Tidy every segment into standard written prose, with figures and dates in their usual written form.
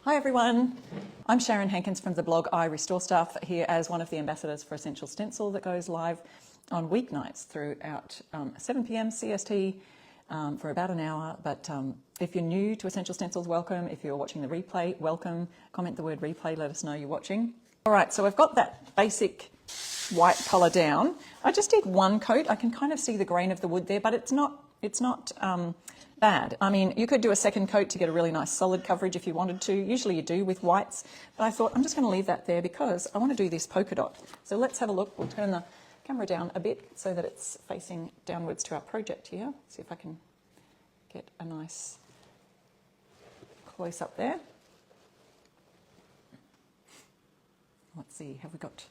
Hi everyone, I'm Sharon Hankins from the blog I Restore Stuff, here as one of the ambassadors for Essential Stencil that goes live on weeknights throughout 7 p.m. CST for about an hour. But if you're new to Essential Stencils, welcome. If you're watching the replay, welcome. Comment the word replay, let us know you're watching. All right, so I've got that basic white colour down. I just did one coat. I can kind of see the grain of the wood there, but it's not bad. I mean, you could do a second coat to get a really nice solid coverage if you wanted to. Usually you do with whites, but I thought I'm just going to leave that there because I want to do this polka dot. So let's have a look. We'll turn the camera down a bit so that it's facing downwards to our project here. See if I can get a nice close up there. Let's see, have we got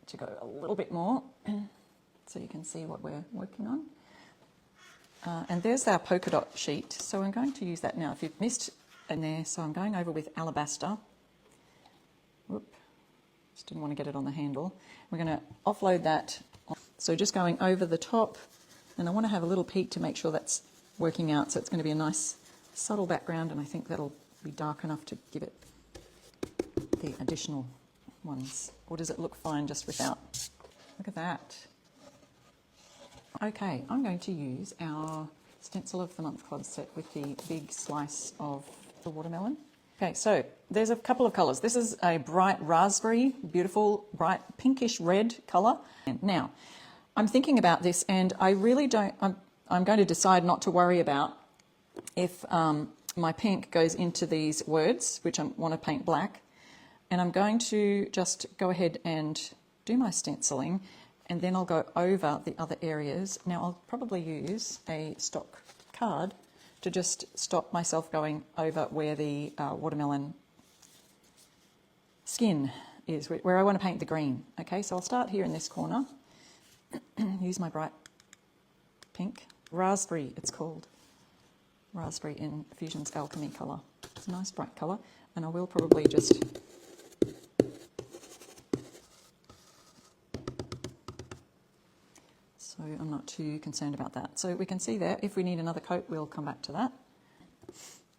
to go a little bit more so you can see what we're working on. And there's our polka dot sheet, so I'm going to use that now. If you've missed in there, so I'm going over with alabaster. Whoop, just didn't want to get it on the handle. We're going to offload that. So just going over the top, and I want to have a little peek to make sure that's working out. So it's going to be a nice subtle background, and I think that'll be dark enough to give it the additional ones. Or does it look fine just without? Look at that. Okay, I'm going to use our Stencil of the Month Club set with the big slice of the watermelon. Okay, so there's a couple of colours. This is a bright raspberry, beautiful, bright pinkish red colour. Now, I'm thinking about this and I really don't, I'm going to decide not to worry about if my pink goes into these words, which I want to paint black. And I'm going to just go ahead and do my stenciling, and then I'll go over the other areas. Now I'll probably use a stock card to just stop myself going over where the watermelon skin is, where I want to paint the green. Okay, so I'll start here in this corner. Use my bright pink. Raspberry, it's called. Raspberry in Fusion's Alchemy colour. It's a nice bright colour, and I will probably just so I'm not too concerned about that. So we can see there, if we need another coat, we'll come back to that.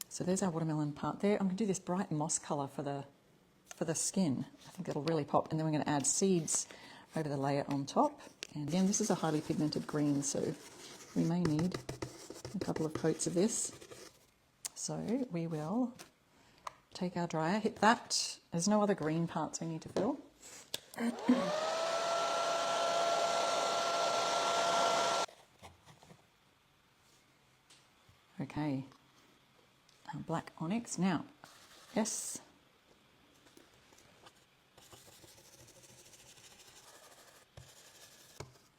So there's our watermelon part there. I'm going to do this bright moss colour for the skin. I think it'll really pop. And then we're going to add seeds over the layer on top. And again, this is a highly pigmented green, so we may need a couple of coats of this. So we will take our dryer, hit that. There's no other green parts we need to fill. Okay, black onyx. Now, yes.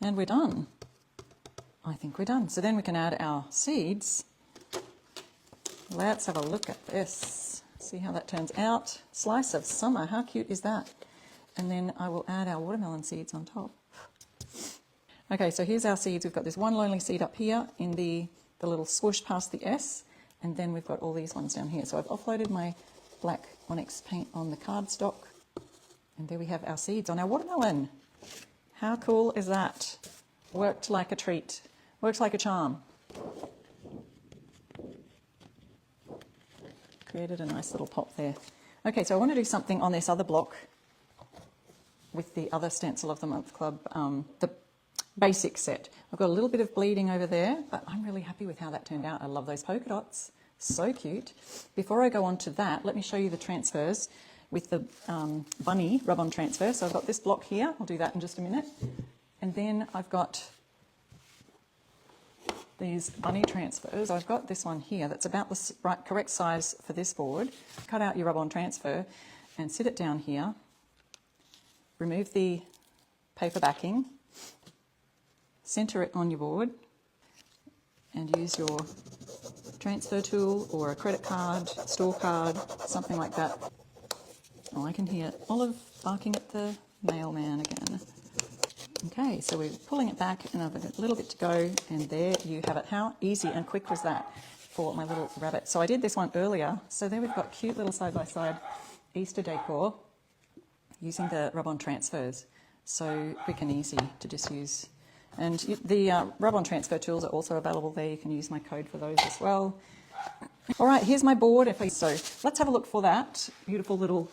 And we're done. I think we're done. So then we can add our seeds. Let's have a look at this. See how that turns out. Slice of summer, how cute is that? And then I will add our watermelon seeds on top. Okay, so here's our seeds. We've got this one lonely seed up here in the little swoosh past the S, and then we've got all these ones down here. So I've offloaded my black onyx paint on the cardstock, and there we have our seeds on our watermelon. How cool is that? Worked like a treat. Worked like a charm. Created a nice little pop there. Okay, so I want to do something on this other block with the other Stencil of the Month Club, the basic set. I've got a little bit of bleeding over there, but I'm really happy with how that turned out. I love those polka dots. So cute. Before I go on to that, let me show you the transfers with the bunny rub-on transfer. So I've got this block here. I'll do that in just a minute. And then I've got these bunny transfers. I've got this one here that's about the correct size for this board. Cut out your rub-on transfer and sit it down here. Remove the paper backing. Center it on your board and use your transfer tool or a credit card, store card, something like that. Oh, I can hear Olive barking at the mailman again. Okay, so we're pulling it back and I've got a little bit to go, and there you have it. How easy and quick was that for my little rabbit? So I did this one earlier. So there we've got cute little side-by-side Easter decor using the rub-on transfers. So quick and easy to just use. And the rub-on transfer tools are also available there. You can use my code for those as well. All right, here's my board. So let's have a look for that beautiful little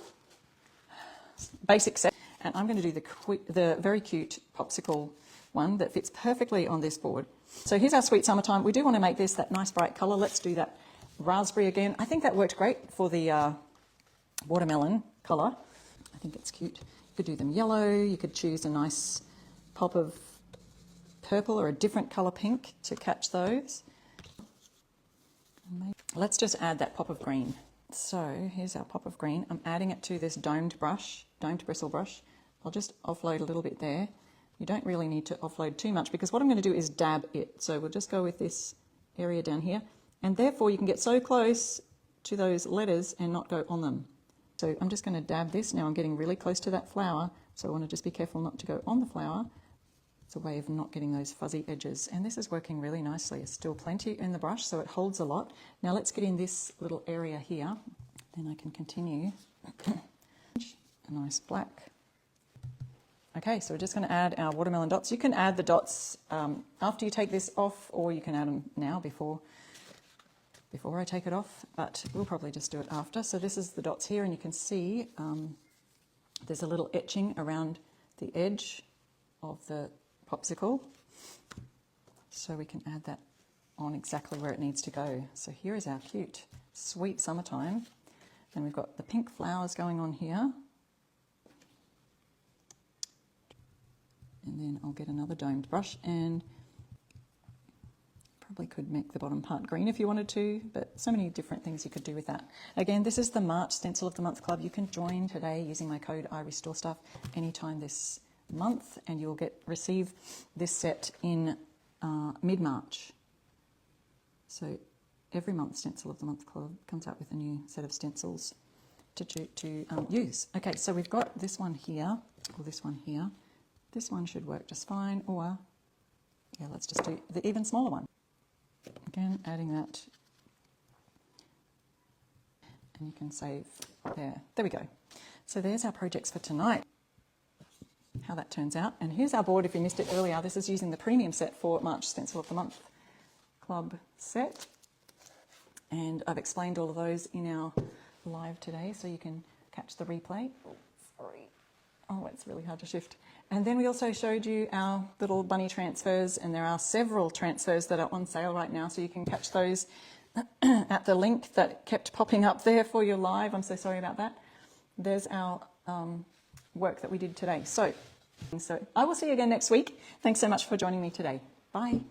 basic set. And I'm going to do the very cute Popsicle one that fits perfectly on this board. So here's our Sweet Summertime. We do want to make this that nice bright colour. Let's do that raspberry again. I think that worked great for the watermelon colour. I think it's cute. You could do them yellow. You could choose a nice pop of purple or a different colour pink to catch those. Let's just add that pop of green. So here's our pop of green. I'm adding it to this domed bristle brush. I'll just offload a little bit there. You don't really need to offload too much because what I'm going to do is dab it. So we'll just go with this area down here. And therefore you can get so close to those letters and not go on them. So I'm just going to dab this. Now I'm getting really close to that flower. So I want to just be careful not to go on the flower. It's a way of not getting those fuzzy edges. And this is working really nicely. There's still plenty in the brush, so it holds a lot. Now let's get in this little area here. Then I can continue. A nice black. Okay, so we're just going to add our watermelon dots. You can add the dots after you take this off, or you can add them now before I take it off, but we'll probably just do it after. So this is the dots here, and you can see there's a little etching around the edge of the Popsicle. So we can add that on exactly where it needs to go. So here is our cute, sweet summertime. Then we've got the pink flowers going on here. And then I'll get another domed brush and probably could make the bottom part green if you wanted to, but so many different things you could do with that. Again, this is the March Stencil of the Month Club. You can join today using my code IRestoreStuff anytime this month, and you'll receive this set in mid-March. So every month Stencil of the Month Club comes out with a new set of stencils to use. Okay, so we've got this one here, or this one here. This one should work just fine, or yeah, let's just do the even smaller one. Again, adding that, and you can save there. There we go. So there's our projects for tonight, how that turns out. And here's our board if you missed it earlier. This is using the premium set for March Stencil of the Month Club set. And I've explained all of those in our live today, so you can catch the replay. Oh, sorry. Oh, it's really hard to shift. And then we also showed you our little bunny transfers, and there are several transfers that are on sale right now, so you can catch those at the link that kept popping up there for your live. I'm so sorry about that. There's our work that we did today. So I will see you again next week. Thanks so much for joining me today. Bye.